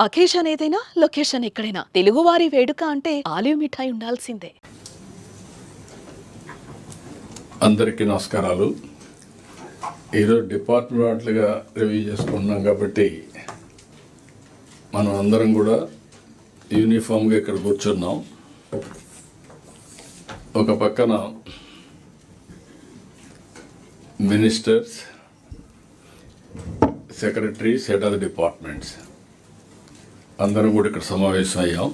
Occasion ఏదైనా location ఎక్కడైనా తెలుగువారి వేడుక అంటే ఆలివ్ మిఠాయి ఉండాల్సిందే. అందరికీ నమస్కారాలు. ఈరోజు డిపార్ట్మెంట్లుగా రివ్యూ చేసుకుంటున్నాం కాబట్టి మనం అందరం కూడా యూనిఫామ్గా ఇక్కడ కూర్చున్నాం. ఒక పక్కన ministers, secretaries, head of the departments అందరం కూడా ఇక్కడ సమావేశం అయ్యాం.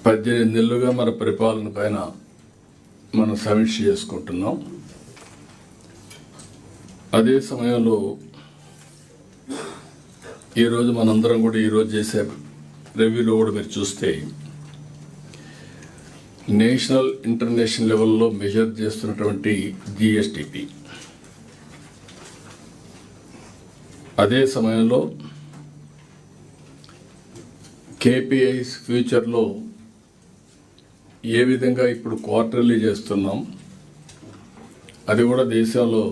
18 నెలలుగా మన పరిపాలన పైన మనం సమీక్ష చేసుకుంటున్నాం. అదే సమయంలో ఈరోజు మనందరం కూడా ఈరోజు చేసే రివ్యూలో కూడా మీరు చూస్తే నేషనల్ ఇంటర్నేషనల్ లెవెల్లో మెజర్ చేస్తున్నటువంటి జిఎస్టిపి, అదే సమయంలో కేపీఐస్ ఫ్యూచర్లో ఏ విధంగా ఇప్పుడు క్వార్టర్లీ చేస్తున్నాం, అది కూడా దేశంలో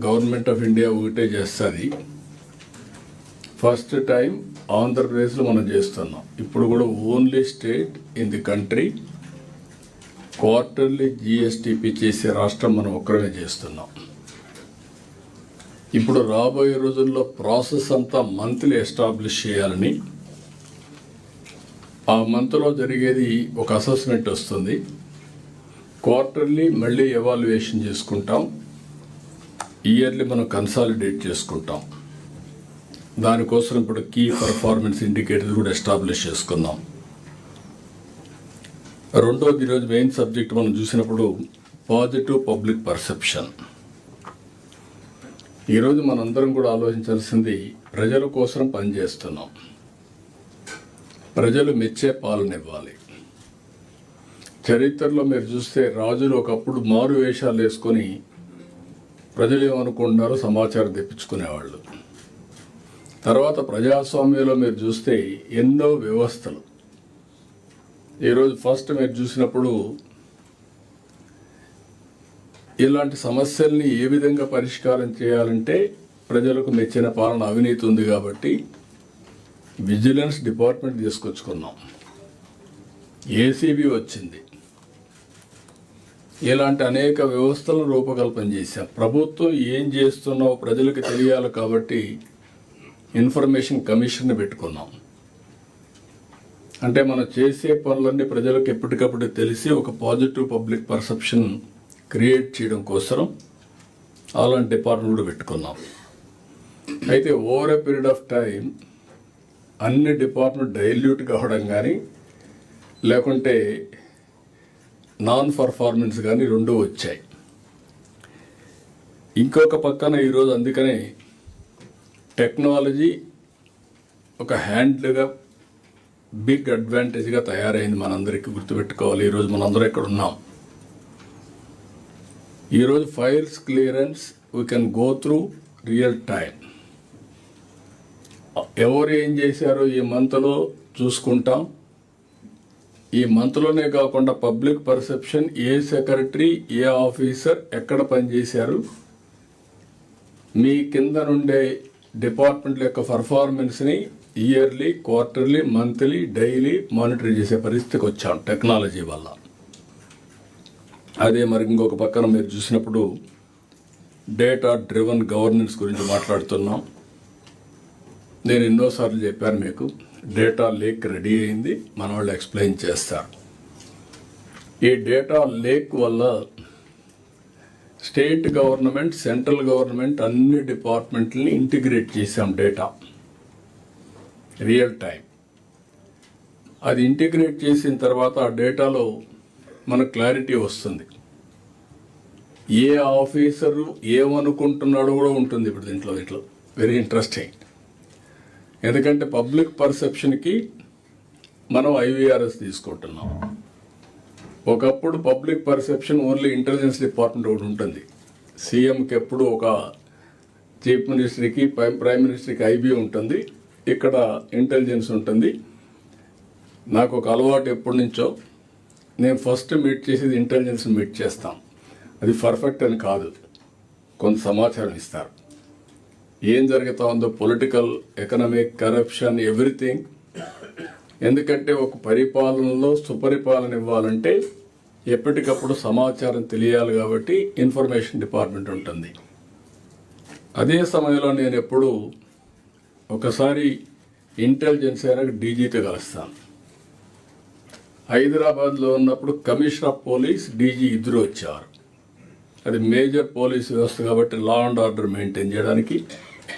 గవర్నమెంట్ ఆఫ్ ఇండియా ఒకటే చేస్తుంది. ఫస్ట్ టైం ఆంధ్రప్రదేశ్లో మనం చేస్తున్నాం. ఇప్పుడు కూడా only state in the country quarterly GSTP చేసే రాష్ట్రం మనం ఒక్కరమే చేస్తున్నాం. ఇప్పుడు రాబోయే రోజుల్లో ప్రాసెస్ అంతా మంత్లీ ఎస్టాబ్లిష్ చేయాలని, ఆ మంత్లో జరిగేది ఒక అసెస్మెంట్ వస్తుంది. క్వార్టర్లీ మళ్ళీ ఎవాల్యుయేషన్ చేసుకుంటాం, ఇయర్లీ మనం కన్సాలిడేట్ చేసుకుంటాం. దానికోసం ఇప్పుడు కీ పర్ఫార్మెన్స్ ఇండికేటర్స్ కూడా ఎస్టాబ్లిష్ చేసుకుందాం. రెండోది, ఈరోజు మెయిన్ సబ్జెక్ట్ మనం చూసినప్పుడు పాజిటివ్ పబ్లిక్ పర్సెప్షన్. ఈరోజు మనందరం కూడా ఆలోచించాల్సింది, ప్రజల కోసం పనిచేస్తున్నాం, ప్రజలు మెచ్చే పాలన ఇవ్వాలి. చరిత్రలో మీరు చూస్తే రాజులు ఒకప్పుడు మారు వేషాలు వేసుకొని ప్రజలు ఏమనుకుంటున్నారో సమాచారం తెప్పించుకునేవాళ్ళు. తర్వాత ప్రజాస్వామ్యంలో మీరు చూస్తే ఎన్నో వ్యవస్థలు. ఈరోజు ఫస్ట్ మీరు చూసినప్పుడు ఇలాంటి సమస్యల్ని ఏ విధంగా పరిష్కారం చేయాలంటే ప్రజలకు మెచ్చిన పాలన, అవినీతి ఉంది కాబట్టి విజిలెన్స్ డిపార్ట్మెంట్ తీసుకొచ్చుకున్నాం, ఏసీబీ వచ్చింది. ఇలాంటి అనేక వ్యవస్థలను రూపకల్పన చేశాం. ప్రభుత్వం ఏం చేస్తున్నావో ప్రజలకు తెలియాలి కాబట్టి ఇన్ఫర్మేషన్ కమిషన్ పెట్టుకున్నాం. అంటే మనం చేసే పనులన్నీ ప్రజలకు ఎప్పటికప్పుడు తెలిసి ఒక పాజిటివ్ పబ్లిక్ పర్సెప్షన్ క్రియేట్ చేయడం కోసం అలాంటి డిపార్ట్మెంట్ కూడా పెట్టుకున్నాం. అయితే over a period of time అన్ని డిపార్ట్మెంట్ డైల్యూట్ కావడం కానీ, లేకుంటే నాన్ పర్ఫార్మెన్స్ కానీ రెండూ వచ్చాయి. ఇంకొక పక్కన ఈరోజు అందుకనే టెక్నాలజీ ఒక హ్యాండ్లుగా బిగ్ అడ్వాంటేజ్గా తయారైంది. మనందరికీ గుర్తుపెట్టుకోవాలి. ఈరోజు మనందరం ఇక్కడ ఉన్నాం. ఈరోజు files clearance we can go through real time. ఎవరు ఏం చేశారో ఈ మంత్లో చూసుకుంటాం. ఈ మంత్లోనే కాకుండా పబ్లిక్ పర్సెప్షన్, ఏ సెక్రటరీ, ఏ ఆఫీసర్ ఎక్కడ పనిచేశారు, మీ కింద నుండే డిపార్ట్మెంట్ల యొక్క పర్ఫార్మెన్స్ని yearly, quarterly, monthly, daily monitor చేసే పరిస్థితికి వచ్చాం టెక్నాలజీ వల్ల. అదే మరి ఇంకొక పక్కన మీరు చూసినప్పుడు డేటా డ్రివన్ గవర్నెన్స్ గురించి మాట్లాడుతున్నాం. నేను ఎన్నోసార్లు చెప్పాను మీకు, డేటా లేక్ రెడీ అయింది, మన వాళ్ళు ఎక్స్ప్లెయిన్ చేస్తారు. ఈ డేటా లేక్ వల్ల స్టేట్ గవర్నమెంట్, సెంట్రల్ గవర్నమెంట్ అన్ని డిపార్ట్మెంట్లని ఇంటిగ్రేట్ చేసాం. Data real time. అది ఇంటిగ్రేట్ చేసిన తర్వాత ఆ డేటాలో మనకు క్లారిటీ వస్తుంది. ఏ ఆఫీసరు ఏమనుకుంటున్నాడో కూడా ఉంటుంది ఇప్పుడు దీంట్లో. Very interesting. ఎందుకంటే పబ్లిక్ పర్సెప్షన్కి మనం ఐవీఆర్ఎస్ తీసుకుంటున్నాం. ఒకప్పుడు public perception only intelligence department ఒకటి ఉంటుంది. సీఎంకి ఎప్పుడు ఒక చీఫ్ మినిస్టర్కి, ప్రైమ్ మినిస్టర్కి ఐబీ ఉంటుంది, ఇక్కడ ఇంటెలిజెన్స్ ఉంటుంది. నాకు ఒక అలవాటు ఎప్పటి నుంచో, నేను ఫస్ట్ మీట్ చేసేది ఇంటెలిజెన్స్ మీట్ చేస్తాం. అది పర్ఫెక్ట్ అని కాదు, కొంత సమాచారం ఇస్తారు. ఏం జరుగుతూ ఉందో, పొలిటికల్, ఎకనామిక్, కరప్షన్, ఎవ్రీథింగ్. ఎందుకంటే ఒక పరిపాలనలో సుపరిపాలన ఇవ్వాలంటే ఎప్పటికప్పుడు సమాచారం తెలియాలి కాబట్టి ఇన్ఫర్మేషన్ డిపార్ట్మెంట్ ఉంటుంది. అదే సమయంలో నేను ఎప్పుడు ఒకసారి ఇంటెలిజెన్స్ అయినా డీజీతో కలుస్తాను. హైదరాబాద్లో ఉన్నప్పుడు కమిషనర్ ఆఫ్ పోలీస్, డీజీ ఇద్దరు వచ్చారు. అది మేజర్ పోలీస్ వ్యవస్థ కాబట్టి లా అండ్ ఆర్డర్ మెయింటైన్ చేయడానికి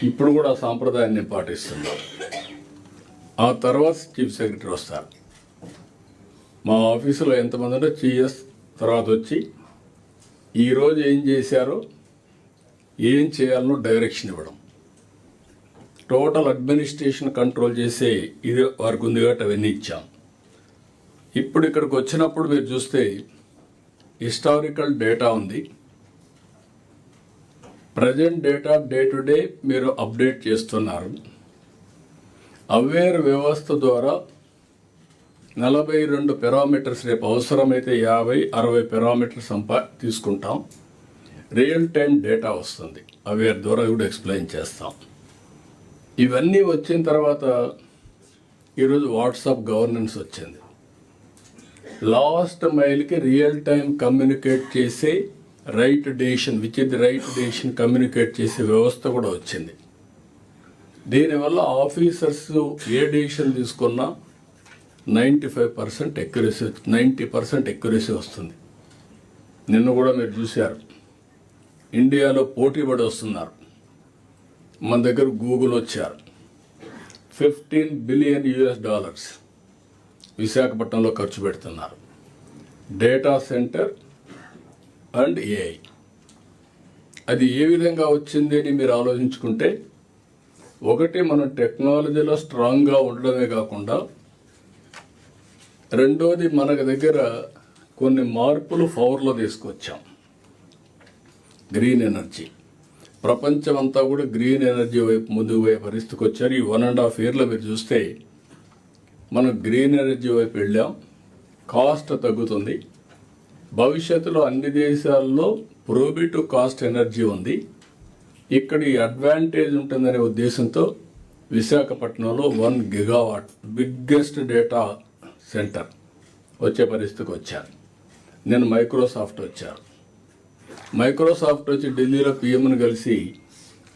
ఇప్పుడు కూడా ఆ సాంప్రదాయాన్ని పాటిస్తున్నాం. ఆ తర్వాత చీఫ్ సెక్రటరీ వస్తారు. మా ఆఫీసులో ఎంతమంది ఉంటే జీఎస్ తర్వాత వచ్చి ఈరోజు ఏం చేశారో, ఏం చేయాలనో డైరెక్షన్ ఇవ్వడం. టోటల్ అడ్మినిస్ట్రేషన్ కంట్రోల్ చేసే ఇది వారికి ఉంది కాబట్టి అవన్నీ ఇచ్చాం. ఇప్పుడు ఇక్కడికి వచ్చినప్పుడు మీరు చూస్తే హిస్టారికల్ డేటా ఉంది, present data day to day మీరు అప్డేట్ చేస్తున్నారు. అవేర్ వ్యవస్థ ద్వారా 42 పారామీటర్స్, రేపు అవసరమైతే 50-60 పారామీటర్స్ తీసుకుంటాం. రియల్ టైం డేటా వస్తుంది, అవేర్ ద్వారా కూడా ఎక్స్ప్లెయిన్ చేస్తాం. ఇవన్నీ వచ్చిన తర్వాత ఈరోజు వాట్సాప్ గవర్నెన్స్ వచ్చింది. లాస్ట్ మైల్కి రియల్ టైం కమ్యూనికేట్ చేసే right decision, which is the right decision communicate చేసే వ్యవస్థ కూడా వచ్చింది. దీనివల్ల ఆఫీసర్స్ ఏ డెసిషన్ తీసుకున్నా 95% ఎక్యురసీ, 90% ఎక్యురసీ వస్తుంది. నిన్న కూడా మీరు చూశారు, ఇండియాలో పోటీపడి వస్తున్నారు. మన దగ్గర గూగుల్ వచ్చారు, $15 బిలియన్ విశాఖపట్నంలో ఖర్చు పెడుతున్నారు. Data centre and AI. అది ఏ విధంగా వచ్చింది అని మీరు ఆలోచించుకుంటే, ఒకటి మనం టెక్నాలజీలో స్ట్రాంగ్గా ఉండడమే కాకుండా, రెండోది మనకు దగ్గర కొన్ని మార్పులు పవర్లో తీసుకొచ్చాం. గ్రీన్ ఎనర్జీ, ప్రపంచం అంతా కూడా గ్రీన్ ఎనర్జీ వైపు ముందుకు పోయే పరిస్థితికి వచ్చారు. ఈ 1.5 yearలో మీరు చూస్తే మనం గ్రీన్ ఎనర్జీ వైపు వెళ్ళాం. కాస్ట్ తగ్గుతుంది. భవిష్యత్తులో అన్ని దేశాల్లో ప్రోబిటివ్ కాస్ట్ ఎనర్జీ ఉంది. ఇక్కడ ఈ అడ్వాంటేజ్ ఉంటుందనే ఉద్దేశంతో విశాఖపట్నంలో 1 గిగావాట్ బిగ్గెస్ట్ డేటా సెంటర్ వచ్చే పరిస్థితికి వచ్చారు. నేను మైక్రోసాఫ్ట్ వచ్చారు. మైక్రోసాఫ్ట్ వచ్చి ఢిల్లీలో పిఎంను కలిసి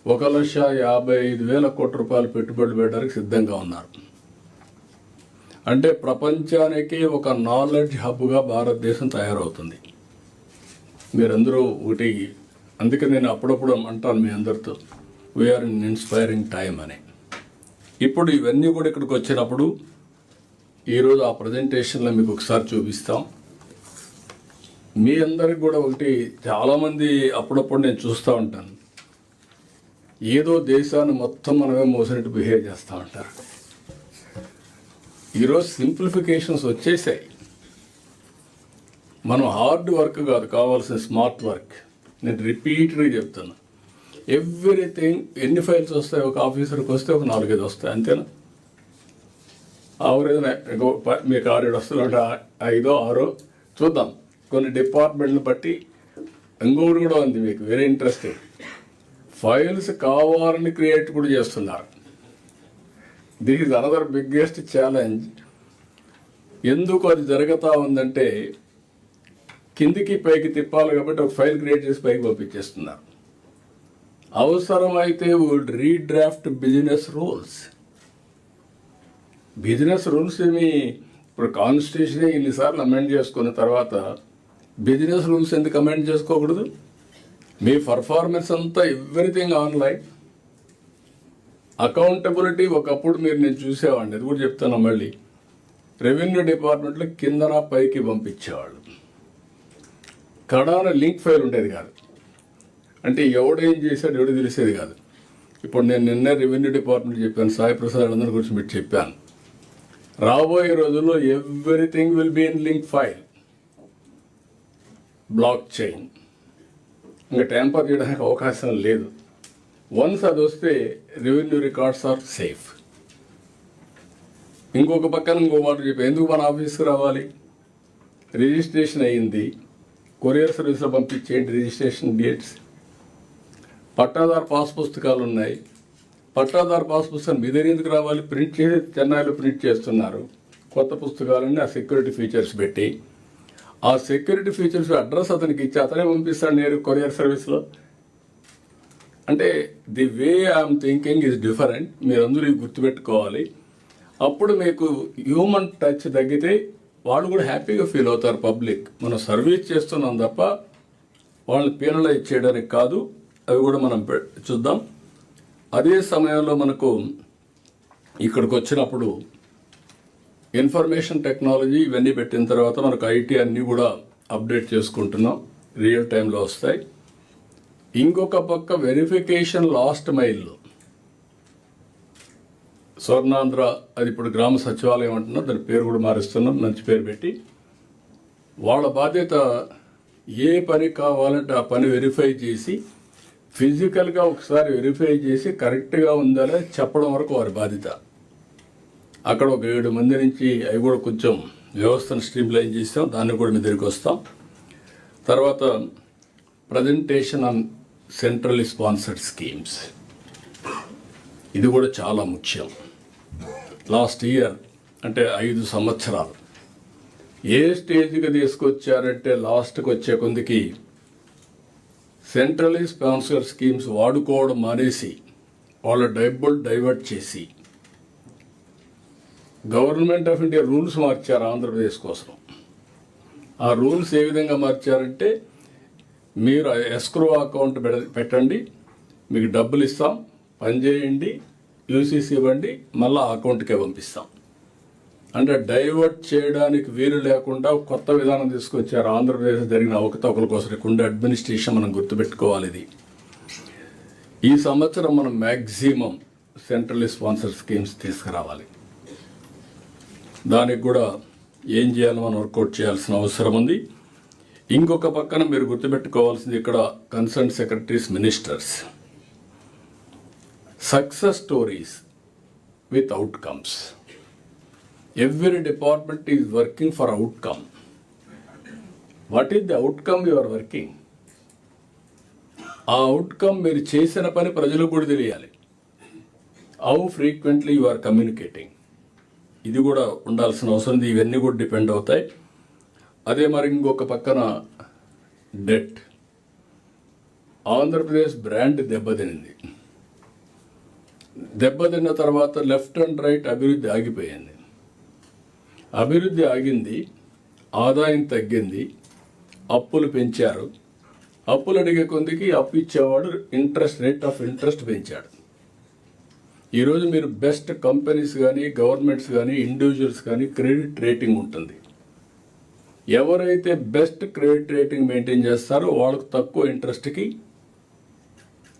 1,55,000 కోట్ల రూపాయలు పెట్టుబడులు పెట్టడానికి సిద్ధంగా ఉన్నారు. అంటే ప్రపంచానికి ఒక నాలెడ్జ్ హబ్గా భారతదేశం తయారవుతుంది. మీరందరూ ఒకటి, అందుకే నేను అప్పుడప్పుడు అంటాను మీ అందరితో, వీఆర్ ఇన్ ఇన్స్పైరింగ్ టైం అని. ఇప్పుడు ఇవన్నీ కూడా ఇక్కడికి వచ్చినప్పుడు ఈరోజు ఆ ప్రజెంటేషన్లో మీకు ఒకసారి చూపిస్తాం. మీ అందరికి కూడా ఒకటి, చాలామంది అప్పుడప్పుడు నేను చూస్తూ ఉంటాను, ఏదో దేశాన్ని మొత్తం మనమే మోసినట్టు బిహేవ్ చేస్తూ ఉంటారు. ఈరోజు సింప్లిఫికేషన్స్ వచ్చేసాయి. మనం హార్డ్ వర్క్ కాదు కావాల్సిన, స్మార్ట్ వర్క్. నేను రిపీటెడ్గా చెప్తాను, ఎవ్రీథింగ్. ఎన్ని ఫైల్స్ వస్తాయి ఒక ఆఫీసర్కి వస్తే ఒక 4-5 వస్తాయి, అంతేనా? ఆవరేజ్ మీకు 6-7 వస్తుంది, 5-6 చూద్దాం. కొన్ని డిపార్ట్మెంట్ని బట్టి ఇంకొకటి కూడా ఉంది మీకు వెరీ ఇంట్రెస్టింగ్. ఫైల్స్ కావాలని క్రియేట్ కూడా చేస్తున్నారు. This is another biggest challenge. ఎందుకు అది జరుగుతూ ఉందంటే, కిందికి పైకి తిప్పాలి కాబట్టి ఒక ఫైల్ క్రియేట్ చేసి పైకి పంపించేస్తున్నారు. అవసరమైతే would redraft business rules. Business rules ఏమి, ఇప్పుడు కాన్స్టిట్యూషన్ ఇన్నిసార్లు అమెండ్ చేసుకున్న తర్వాత బిజినెస్ రూల్స్ ఎందుకు అమెండ్ చేసుకోకూడదు? మీ పర్ఫార్మెన్స్ అంతా ఎవ్రీథింగ్ ఆన్లైన్. అకౌంటబిలిటీ ఒకప్పుడు మీరు నేను చూసేవాడిని, అది కూడా చెప్తాను మళ్ళీ. రెవెన్యూ డిపార్ట్మెంట్లో కిందన పైకి పంపించేవాళ్ళు. కడాన లింక్ ఫైల్ ఉండేది కాదు. అంటే ఎవడేం చేశాడు ఎవడు తెలిసేది కాదు. ఇప్పుడు నేను నిన్నే రెవెన్యూ డిపార్ట్మెంట్ చెప్పాను, సాయి ప్రసాద్ అందరి గురించి మీరు చెప్పాను. రాబోయే రోజుల్లో everything will be in link file, blockchain. ఇంకా ట్యాంపర్ చేయడానికి అవకాశం లేదు. వన్స్ అది వస్తే రెవెన్యూ రికార్డ్స్ ఆర్ సేఫ్. ఇంకొక పక్కన ఇంకో మాట చెప్పి, ఎందుకు మన ఆఫీస్కి రావాలి? రిజిస్ట్రేషన్ అయ్యింది, కొరియర్ సర్వీస్లో పంపించేయండి రిజిస్ట్రేషన్ డేట్స్. పట్టాదారు పాస్ పుస్తకాలు ఉన్నాయి, పట్టాదారు పాస్ పుస్తకం మీ దగ్గర ఎందుకు రావాలి? ప్రింట్ చేసి చెన్నైలో ప్రింట్ చేస్తున్నారు కొత్త పుస్తకాలన్నీ ఆ సెక్యూరిటీ ఫీచర్స్ పెట్టి. ఆ సెక్యూరిటీ ఫీచర్స్ అడ్రస్ అతనికి ఇచ్చి అతనే పంపిస్తాడు నేరు కొరియర్ సర్వీస్లో. అంటే the way I'm thinking is different. మీరు అందరూ ఇవి గుర్తుపెట్టుకోవాలి. అప్పుడు మీకు హ్యూమన్ టచ్ తగ్గితే వాళ్ళు కూడా హ్యాపీగా ఫీల్ అవుతారు. పబ్లిక్ మనం సర్వీస్ చేస్తున్నాం తప్ప వాళ్ళని పీనలైజ్ చేయడానికి కాదు. అవి కూడా మనం చూద్దాం. అదే సమయంలో మనకు ఇక్కడికి వచ్చినప్పుడు ఇన్ఫర్మేషన్ టెక్నాలజీ ఇవన్నీ పెట్టిన తర్వాత మనకు ఐటీ అన్నీ కూడా అప్డేట్ చేసుకుంటున్నాం, రియల్ టైంలో వస్తాయి. ఇంకొక పక్క వెరిఫికేషన్ లాస్ట్ మైల్లో స్వర్ణాంధ్ర, అది ఇప్పుడు గ్రామ సచివాలయం అంటున్నాం, దాని పేరు కూడా మారుస్తున్నాం, మంచి పేరు పెట్టి. వాళ్ళ బాధ్యత ఏ పని కావాలంటే ఆ పని వెరిఫై చేసి ఫిజికల్గా ఒకసారి వెరిఫై చేసి కరెక్ట్గా ఉందా చెప్పడం వరకు వారి బాధ్యత. అక్కడ ఒక 7 మంది నుంచి అవి కూడా కొంచెం వ్యవస్థను స్ట్రీమ్లైన్ చేస్తాం, దాన్ని కూడా మీ దగ్గరికి వస్తాం. తర్వాత presentation on centrally sponsored schemes, ఇది కూడా చాలా ముఖ్యం. లాస్ట్ ఇయర్ అంటే 5 సంవత్సరాలు ఏ స్టేజ్కి తీసుకొచ్చారంటే లాస్ట్కి వచ్చే కొందికి సెంట్రల్లీ స్పాన్సర్డ్ స్కీమ్స్ వాడుకోవడం మానేసి వాళ్ళ డబ్బులు డైవర్ట్ చేసి గవర్నమెంట్ ఆఫ్ ఇండియా రూల్స్ మార్చారు ఆంధ్రప్రదేశ్ కోసం. ఆ రూల్స్ ఏ విధంగా మార్చారంటే మీరు ఎస్క్రో అకౌంట్ పెట్టండి, మీకు డబ్బులు ఇస్తాం, పని చేయండి, యూసీసీ ఇవ్వండి, మళ్ళీ ఆ అకౌంట్కే పంపిస్తాం. అంటే డైవర్ట్ చేయడానికి వీలు లేకుండా కొత్త విధానం తీసుకొచ్చారు. ఆంధ్రప్రదేశ్ జరిగిన అవకతవకల కోసం ఉండే అడ్మినిస్ట్రేషన్ మనం గుర్తుపెట్టుకోవాలి. ఇది ఈ సంవత్సరం మనం మ్యాక్సిమం సెంట్రల్లీ స్పాన్సర్ స్కీమ్స్ తీసుకురావాలి. దానికి కూడా ఏం చేయాలో మనం వర్కౌట్ చేయాల్సిన అవసరం ఉంది. ఇంకొక పక్కన మీరు గుర్తుపెట్టుకోవాల్సింది ఇక్కడ concern secretaries, ministers, success stories with outcomes. Every department is working for outcome. What is the outcome you are working? ఆ అవుట్కమ్ మీరు చేసిన పని ప్రజలకు కూడా తెలియాలి. How frequently you are communicating, ఇది కూడా ఉండాల్సిన అవసరం ఉంది. ఇవన్నీ కూడా డిపెండ్ అవుతాయి. అదే మరి ఇంకొక పక్కన డెట్. ఆంధ్రప్రదేశ్ బ్రాండ్ దెబ్బతినింది. దెబ్బతిన్న తర్వాత లెఫ్ట్ అండ్ రైట్ అభివృద్ధి ఆగిపోయింది. అభివృద్ధి ఆగింది, ఆదాయం తగ్గింది, అప్పులు పెంచారు. అప్పులు అడిగే కొందికి అప్పు ఇచ్చేవాడు రేట్ ఆఫ్ ఇంట్రెస్ట్ పెంచాడు. ఈరోజు మీరు బెస్ట్ కంపెనీస్ కానీ, గవర్నమెంట్స్ కానీ, ఇండివిజువల్స్ కానీ క్రెడిట్ రేటింగ్ ఉంటుంది. ఎవరైతే బెస్ట్ క్రెడిట్ రేటింగ్ మెయింటైన్ చేస్తారో వాళ్ళకు తక్కువ ఇంట్రెస్ట్కి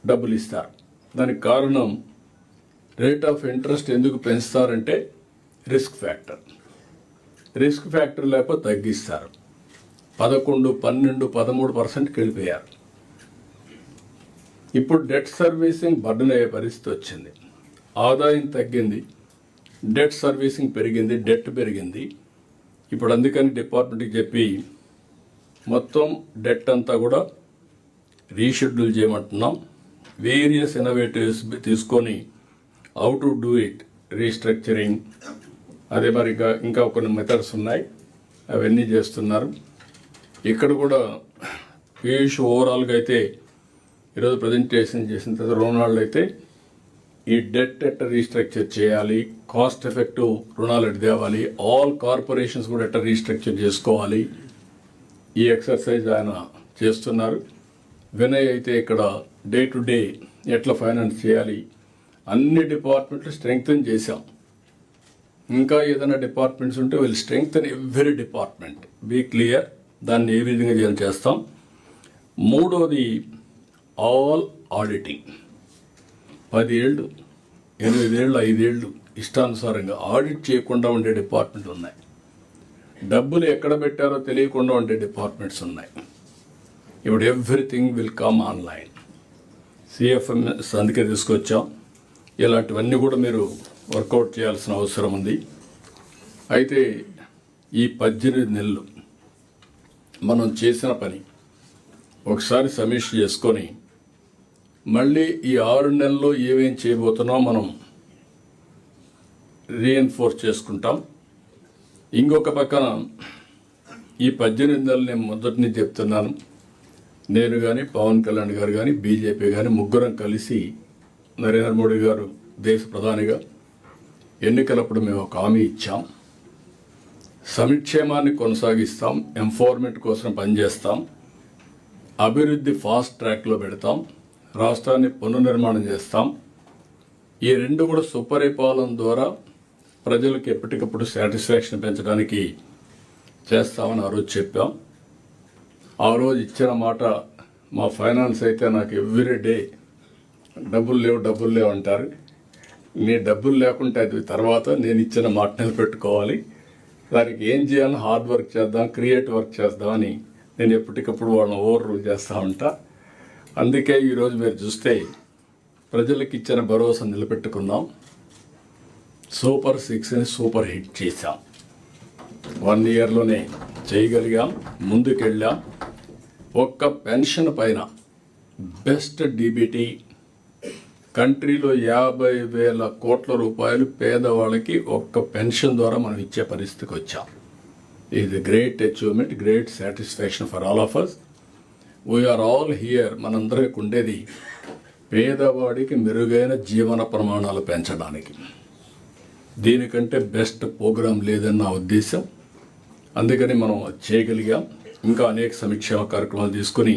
డబ్బులు ఇస్తారు. దానికి కారణం రేట్ ఆఫ్ ఇంట్రెస్ట్ ఎందుకు పెంచుతారంటే రిస్క్ ఫ్యాక్టర్. రిస్క్ ఫ్యాక్టర్ లేకపోతే తగ్గిస్తారు. 11, 12, 13%కి వెళ్ళిపోయారు. ఇప్పుడు డెట్ సర్వీసింగ్ బర్డెన్ అయ్యే పరిస్థితి వచ్చింది. ఆదాయం తగ్గింది, డెట్ సర్వీసింగ్ పెరిగింది, డెట్ పెరిగింది. ఇప్పుడు అందుకని డిపార్ట్మెంట్కి చెప్పి మొత్తం డెట్ అంతా కూడా రీషెడ్యూల్ చేయమంటున్నాం. వేరియస్ ఇన్నోవేటివ్స్ తీసుకొని how to do it, restructuring, అదే మరి ఇంకా కొన్ని మెథడ్స్ ఉన్నాయి, అవన్నీ చేస్తున్నారు. ఇక్కడ కూడా పీయూష్ ఓవరాల్గా అయితే ఈరోజు ప్రజెంటేషన్ చేసిన తర్వాత రుణాళ్ళు అయితే ఈ డెట్ ఎట్ట రీస్ట్రక్చర్ చేయాలి, కాస్ట్ ఎఫెక్టివ్ రుణాలు ఎట్ట తేవాలి, ఆల్ కార్పొరేషన్స్ కూడా ఎట్ట రీస్ట్రక్చర్ చేసుకోవాలి, ఈ ఎక్సర్సైజ్ ఆయన చేస్తున్నారు. వినయ్ అయితే ఇక్కడ డే టు డే ఎట్లా ఫైనాన్స్ చేయాలి, అన్ని డిపార్ట్మెంట్లు స్ట్రెంగ్తన్ చేశాం. ఇంకా ఏదైనా డిపార్ట్మెంట్స్ ఉంటే will strengthen every department, be clear, దాన్ని ఏ విధంగా చేయాలి చేస్తాం. మూడోది ఆల్ ఆడిటింగ్. 10 ఏళ్ళు, 8 ఏళ్ళు, 5 ఏళ్ళు ఇష్టానుసారంగా ఆడిట్ చేయకుండా ఉండే డిపార్ట్మెంట్ ఉన్నాయి. డబ్బులు ఎక్కడ పెట్టారో తెలియకుండా ఉండే డిపార్ట్మెంట్స్ ఉన్నాయి. ఇప్పుడు everything will come online. CFMS అందుకే తీసుకొచ్చాం. ఇలాంటివన్నీ కూడా మీరు వర్కౌట్ చేయాల్సిన అవసరం ఉంది. అయితే ఈ 18 నెలలు మనం చేసిన పని ఒకసారి సమీక్ష చేసుకొని మళ్ళీ ఈ 6 నెలల్లో ఏమేం చేయబోతున్నాం మనం రీఎన్ఫోర్స్ చేసుకుంటాం. ఇంకొక పక్కన ఈ 18 నెలలు నేను మొదటి నుంచి చెప్తున్నాను, నేను కానీ పవన్ కళ్యాణ్ గారు కానీ బీజేపీ కానీ ముగ్గురం కలిసి నరేంద్ర మోడీ గారు దేశ ప్రధానిగా ఎన్నికలప్పుడు మేము ఒక హామీ ఇచ్చాం. సంక్షేమాన్ని కొనసాగిస్తాం, ఎంపవర్మెంట్ కోసం పనిచేస్తాం, అభివృద్ధి ఫాస్ట్ ట్రాక్లో పెడతాం, రాష్ట్రాన్ని పునర్నిర్మాణం చేస్తాం. ఈ రెండు కూడా సుపరిపాలన ద్వారా ప్రజలకు ఎప్పటికప్పుడు సాటిస్ఫాక్షన్ పెంచడానికి చేస్తామని ఆ రోజు చెప్పాం. ఆ రోజు ఇచ్చిన మాట, మా ఫైనాన్స్ అయితే నాకు ఎవ్రీ డే డబ్బులు లేవు అంటారు. నీ డబ్బులు లేకుంటే అది తర్వాత నేను ఇచ్చిన మాట నిలబెట్టుకోవాలి, దానికి ఏం చేయాలని హార్డ్ వర్క్ చేద్దాం, క్రియేటివ్ వర్క్ చేద్దామని నేను ఎప్పటికప్పుడు వాళ్ళని ఓవర్ రూల్ చేస్తూ ఉంటా. అందుకే ఈరోజు మీరు చూస్తే ప్రజలకు ఇచ్చిన భరోసా నిలబెట్టుకున్నాం. సూపర్ 6ని సూపర్ హిట్ చేశాం. 1 ఇయర్లోనే చేయగలిగాం, ముందుకెళ్ళాం. ఒక్క పెన్షన్ పైన బెస్ట్ డీబీటీ కంట్రీలో 50,000 కోట్ల రూపాయలు పేదవాళ్ళకి ఒక్క పెన్షన్ ద్వారా మనం ఇచ్చే పరిస్థితికి వచ్చాం. ఇది great achievement, great satisfaction for all of us. We are all here. మనందరికి ఉండేది పేదవాడికి మెరుగైన జీవన ప్రమాణాలు పెంచడానికి. దీనికంటే బెస్ట్ ప్రోగ్రాం లేదని నా ఉద్దేశం. అందుకని మనం చేయగలిగాం. ఇంకా అనేక సంక్షేమ కార్యక్రమాలు తీసుకుని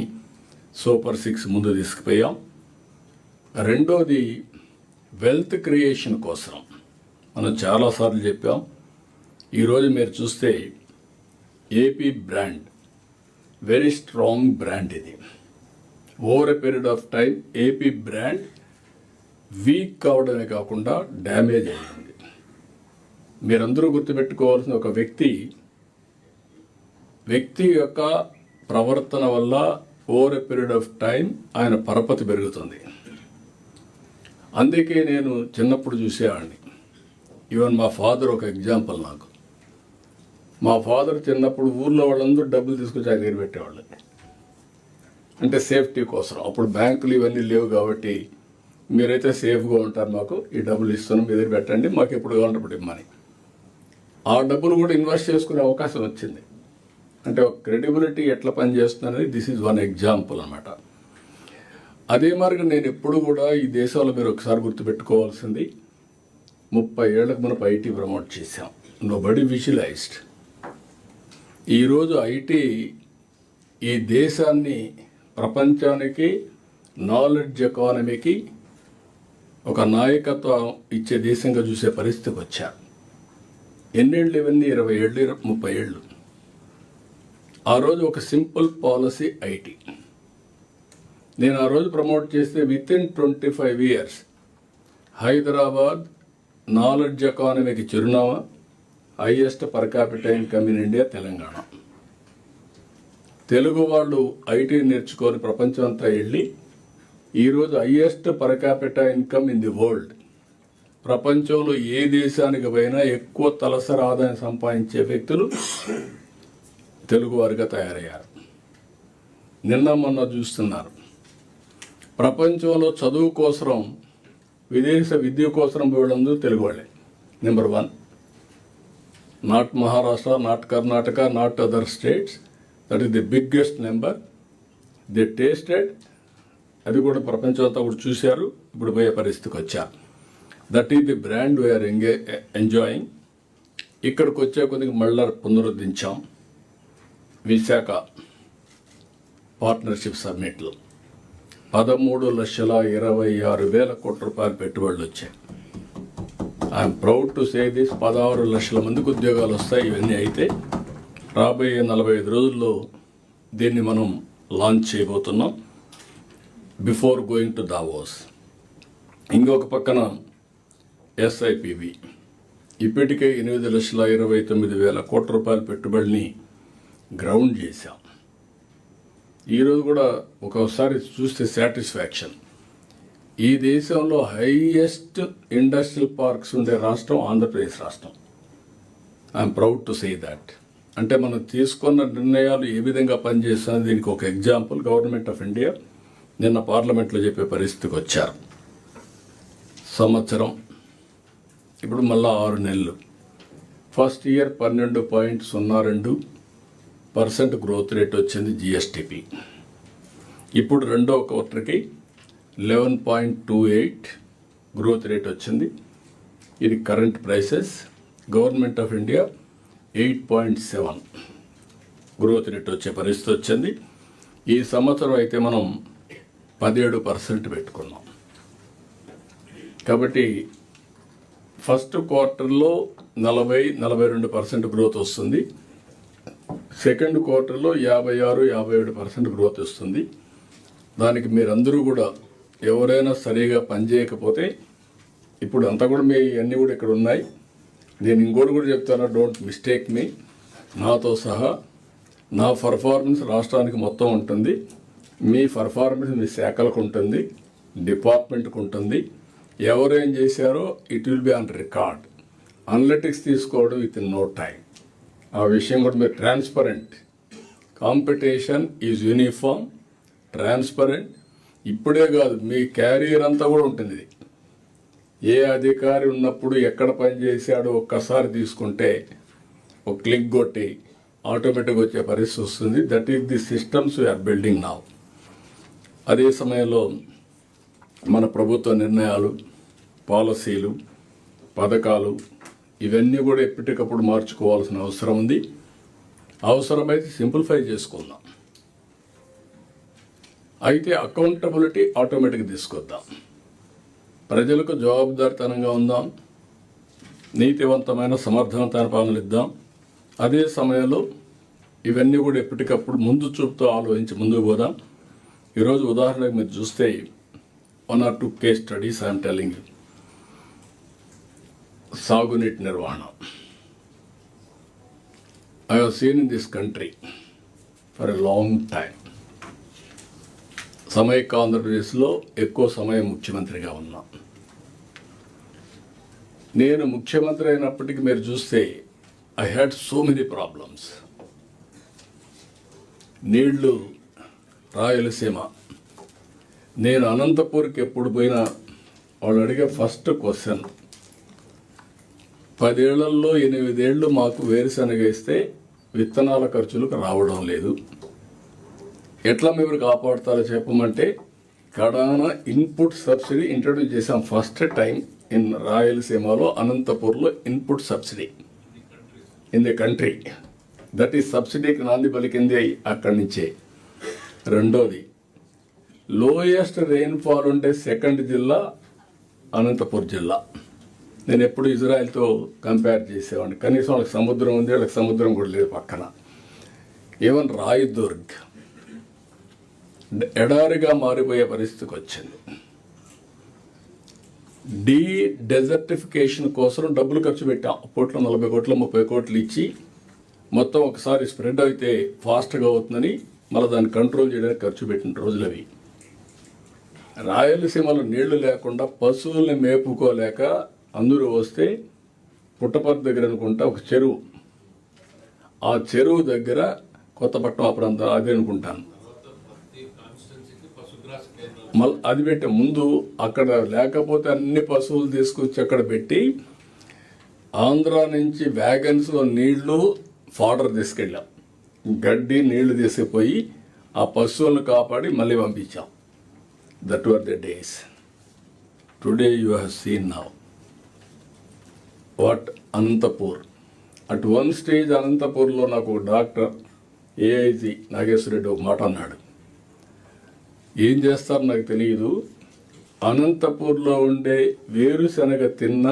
సూపర్ 6 ముందు తీసుకుపోయాం. రెండోది వెల్త్ క్రియేషన్ కోసం మనం చాలాసార్లు చెప్పాం. ఈరోజు మీరు చూస్తే AP brand very strong brand. ఇది over a period of time AP brand weak కావడమే కాకుండా డ్యామేజ్ అయ్యింది. మీరందరూ గుర్తుపెట్టుకోవాల్సిన ఒక వ్యక్తి యొక్క ప్రవర్తన వల్ల over a period of time ఆయన పరపతి పెరుగుతుంది. అందుకే నేను చిన్నప్పుడు చూసేవాడిని. ఈవెన్ మా ఫాదర్ ఒక ఎగ్జాంపుల్ నాకు. మా ఫాదర్ చిన్నప్పుడు ఊర్లో వాళ్ళందరూ డబ్బులు తీసుకొచ్చి ఆయన దగ్గర పెట్టేవాళ్ళు, అంటే సేఫ్టీ కోసం. అప్పుడు బ్యాంకులు ఇవన్నీ లేవు కాబట్టి మీరైతే సేఫ్గా ఉంటారు, మాకు ఈ డబ్బులు ఇస్తున్నాం, మీ దగ్గర పెట్టండి, మాకు ఎప్పుడు కావాలంటే అప్పుడు ఇమ్మని. ఆ డబ్బులు కూడా ఇన్వెస్ట్ చేసుకునే అవకాశం వచ్చింది. అంటే ఒక క్రెడిబిలిటీ ఎట్లా పనిచేస్తుందనేది దిస్ ఈజ్ వన్ ఎగ్జాంపుల్ అన్నమాట. అదే మార్గం నేను ఎప్పుడు కూడా ఈ దేశంలో మీరు ఒకసారి గుర్తుపెట్టుకోవాల్సింది, 30 ఏళ్లకు మనకు ఐటీ ప్రమోట్ చేశాం. Nobody visualised. ఈరోజు ఐటీ ఈ దేశాన్ని ప్రపంచానికి నాలెడ్జ్ ఎకానమీకి ఒక నాయకత్వం ఇచ్చే దేశంగా చూసే పరిస్థితికి వచ్చారు. ఎన్నేళ్ళు ఇవన్నీ? 20 ఏళ్ళు, 30 ఏళ్ళు. ఆ రోజు ఒక సింపుల్ పాలసీ ఐటీ. నేను ఆ రోజు ప్రమోట్ చేస్తే వితిన్ 25 ఇయర్స్ హైదరాబాద్ నాలెడ్జ్ ఎకానమీకి చిరునామా, highest per capital income in India Telangana. Telugu వాళ్ళు ఐటీ నేర్చుకొని ప్రపంచం అంతా వెళ్ళి ఈరోజు highest per capital income in the world. ప్రపంచంలో ఏ దేశానికి పోయినా ఎక్కువ తలసరి ఆదాయం సంపాదించే వ్యక్తులు తెలుగువారిగా తయారయ్యారు. నిన్న మొన్న చూస్తున్నారు, ప్రపంచంలో చదువు కోసం, విదేశ విద్య కోసం వీళ్ళందరూ తెలుగు వాళ్ళే. Number 1. Not Maharashtra, not Karnataka, not other states. That is the biggest number. The tasted, అది కూడా ప్రపంచం అంతా కూడా చూశారు, ఇప్పుడు పోయే పరిస్థితికి వచ్చారు. That is the brand we are enjoying. ఇక్కడికి వచ్చే కొద్దిగా మళ్ళా పునరుద్ధరించాం. విశాఖ పార్ట్నర్షిప్ సబ్మిట్లో 13,26,000 కోట్ల రూపాయలు పెట్టుబడులు వచ్చాయి. I'm proud to say this. 16 లక్షల మందికి ఉద్యోగాలు వస్తాయి. ఇవన్నీ అయితే రాబోయే 45 రోజుల్లో దీన్ని మనం లాంచ్ చేయబోతున్నాం బిఫోర్ గోయింగ్ టు దావోస్. ఇంకొక పక్కన ఎస్ఐపివి ఇప్పటికే 8,29,000 కోట్ల రూపాయల పెట్టుబడిని గ్రౌండ్ చేశాం. ఈరోజు కూడా ఒకసారి చూస్తే సాటిస్ఫాక్షన్. ఈ దేశంలో హైయెస్ట్ ఇండస్ట్రియల్ పార్క్స్ ఉండే రాష్ట్రం ఆంధ్రప్రదేశ్ రాష్ట్రం. I'm proud to say that. అంటే మనం తీసుకున్న నిర్ణయాలు ఏ విధంగా పనిచేస్తున్నది దీనికి ఒక ఎగ్జాంపుల్. గవర్నమెంట్ ఆఫ్ ఇండియా నిన్న పార్లమెంట్లో చెప్పే పరిస్థితికి వచ్చారు. సంవత్సరం ఇప్పుడు మళ్ళా 6 నెలలు. ఫస్ట్ ఇయర్ 12.02% గ్రోత్ రేట్ వచ్చింది జిఎస్టిపి. ఇప్పుడు రెండో క్వార్టర్కి 11.28 గ్రోత్ రేట్ వచ్చింది. ఇది current prices. Government of India 8.7 growth rate వచ్చే పరిస్థితి వచ్చింది. ఈ సంవత్సరం అయితే మనం 17% పెట్టుకున్నాం. కాబట్టి ఫస్ట్ క్వార్టర్లో 40-42% గ్రోత్ వస్తుంది. సెకండ్ క్వార్టర్లో 56-57% గ్రోత్ వస్తుంది. దానికి మీరందరూ కూడా ఎవరైనా సరిగా పనిచేయకపోతే, ఇప్పుడు అంతా కూడా మీ అన్నీ కూడా ఇక్కడ ఉన్నాయి. నేను ఇంకోటి కూడా చెప్తాను, డోంట్ మిస్టేక్ మీ. నాతో సహా నా పర్ఫార్మెన్స్ రాష్ట్రానికి మొత్తం ఉంటుంది, మీ పర్ఫార్మెన్స్ మీ శాఖలకు ఉంటుంది, డిపార్ట్మెంట్కి ఉంటుంది. ఎవరేం చేశారో it will be on record. Analytics తీసుకోవడం విత్ ఇన్ నో టైం. ఆ విషయం కూడా మీరు transparent. Competition is uniform, transparent. ఇప్పుడే కాదు, మీ క్యారియర్ అంతా కూడా ఉంటుంది. ఏ అధికారి ఉన్నప్పుడు ఎక్కడ పని చేశాడో ఒక్కసారి తీసుకుంటే ఒక క్లిక్ కొట్టి ఆటోమేటిక్గా వచ్చే పరిస్థితి వస్తుంది. That is the systems we are building now. అదే సమయంలో మన ప్రభుత్వ నిర్ణయాలు, పాలసీలు, పథకాలు ఇవన్నీ కూడా ఎప్పటికప్పుడు మార్చుకోవాల్సిన అవసరం ఉంది. అవసరమైతే సింప్లిఫై చేసుకుందాం. అయితే అకౌంటబిలిటీ ఆటోమేటిక్గా తీసుకొద్దాం. ప్రజలకు జవాబుదారితనంగా ఉందాం. నీతివంతమైన సమర్థవంతమైన పాలనలు ఇద్దాం. అదే సమయంలో ఇవన్నీ కూడా ఎప్పటికప్పుడు ముందు చూపుతో ఆలోచించి ముందుకు పోదాం. ఈరోజు ఉదాహరణకు మీరు చూస్తే 1 or 2 case studies I'm telling you. సాగునీటి నిర్వహణ. I have seen in this country for a long time. సమైక్య ఆంధ్రప్రదేశ్లో ఎక్కువ సమయం ముఖ్యమంత్రిగా ఉన్నా. నేను ముఖ్యమంత్రి అయినప్పటికీ మీరు చూస్తే I had so many problems. నీళ్లు రాయలసీమ. నేను అనంతపూర్కి ఎప్పుడు పోయినా వాళ్ళు అడిగే ఫస్ట్ క్వశ్చన్, 10 ఏళ్లలో 8 ఏళ్ళు మాకు వేరుశనగ ఇస్తే విత్తనాల ఖర్చులకు రావడం లేదు, ఎట్లా మీరు కాపాడుతారో చెప్పమంటే, కడాన ఇన్పుట్ సబ్సిడీ ఇంట్రడ్యూస్ చేసాం ఫస్ట్ టైం ఇన్ రాయలసీమలో, అనంతపూర్లో input subsidy in the country. That is సబ్సిడీకి నాంది పలికింది అక్కడి నుంచే. రెండోది, లోయెస్ట్ రెయిన్ఫాల్ ఉండే సెకండ్ జిల్లా అనంతపూర్ జిల్లా. నేను ఎప్పుడు ఇజ్రాయెల్తో కంపేర్ చేసేవాడిని. కనీసం వాళ్ళకి సముద్రం ఉంది, వాళ్ళకి సముద్రం కూడా లేదు పక్కన. ఈవెన్ రాయదుర్గ్ ఎడారిగా మారిపోయే పరిస్థితికి వచ్చింది. డెజర్టిఫికేషన్ కోసం డబ్బులు ఖర్చు పెట్టాం. అప్పట్లో 40 కోట్లు 30 కోట్లు ఇచ్చి మొత్తం ఒకసారి స్ప్రెడ్ అయితే ఫాస్ట్గా అవుతుందని మళ్ళీ దాన్ని కంట్రోల్ చేయడానికి ఖర్చు పెట్టిన రోజులు అవి. రాయలసీమలో నీళ్లు లేకుండా పశువుల్ని మేపుకోలేక అందరూ వస్తే పుట్టపర్తి దగ్గర అనుకుంటా ఒక చెరువు, ఆ చెరువు దగ్గర కొత్తపట్నం ఆ ప్రాంతం అదే అనుకుంటాను, మళ్ళీ అది పెట్టే ముందు అక్కడ లేకపోతే అన్ని పశువులు తీసుకొచ్చి అక్కడ పెట్టి ఆంధ్ర నుంచి వ్యాగన్స్లో నీళ్లు ఫాడర్ తీసుకెళ్ళాం. గడ్డి నీళ్లు తీసుకుపోయి ఆ పశువులను కాపాడి మళ్ళీ పంపించాం. That were the days. Today you have seen now what Anantapur. At one stage అనంతపూర్లో నాకు డాక్టర్ ఏఐజీ నాగేశ్వర రెడ్డి ఒక మాట అన్నాడు, ఏం చేస్తారో నాకు తెలియదు, అనంతపూర్లో ఉండే వేరుశనగ తిన్న